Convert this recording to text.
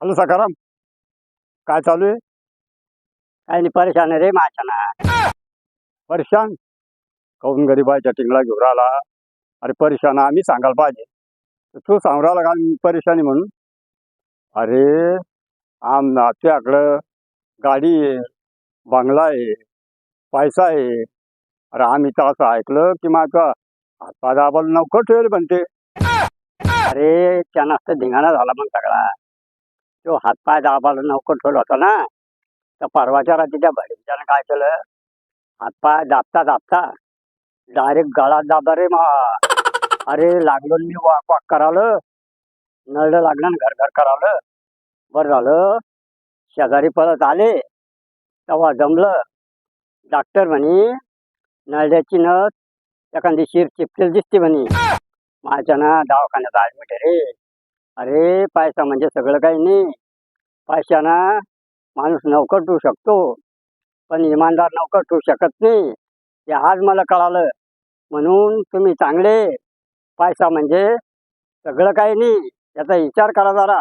Hello Sakaram, काय चालू आहे? काही नाही, परेशान आहे रे माझ्या. परेशान काहून गरीबाच्या टिंगला घेऊन राहिला? अरे परेशान आम्ही सांगायला पाहिजे, तर तू सांगू राहिला का मी परेशानी म्हणून? अरे तुझ्याकडं गाडी आहे, बंगला आहे, पैसा आहे. अरे आम्ही तर असं ऐकलं की माझा हातपाय दाबायला नौकर ठेवले म्हणते. अरे त्यांना असं धिंगाणा झाला मग सगळा. तो हातपाय दाबाला नौकर ठेवला होता ना, तर परवाच्या रात्री त्या भडीच्यानं काय केलं, हातपाय दाबता दाबता डायरेक्ट गळा दाबला रे अरे लागलो मी वाक वाक करावलं, नळलं लागलं ना घर घर करावलं. बरं झालं शेजारी परत आले तेव्हा जमलं. डॉक्टर म्हणे नळल्याची नस एखादी शिर चिपकेल दिसते म्हणे. माझ्या ना दवाखान्यात ऍडमिट आहे रे. अरे पैसा म्हणजे सगळं काही नाही. पैशानं माणूस नौकर ठेवू शकतो, पण इमानदार नौकर ठेवू शकत नाही. हे आज मला कळालं. म्हणून तुम्ही चांगले, पैसा म्हणजे सगळं काही नाही, याचा विचार करा जरा.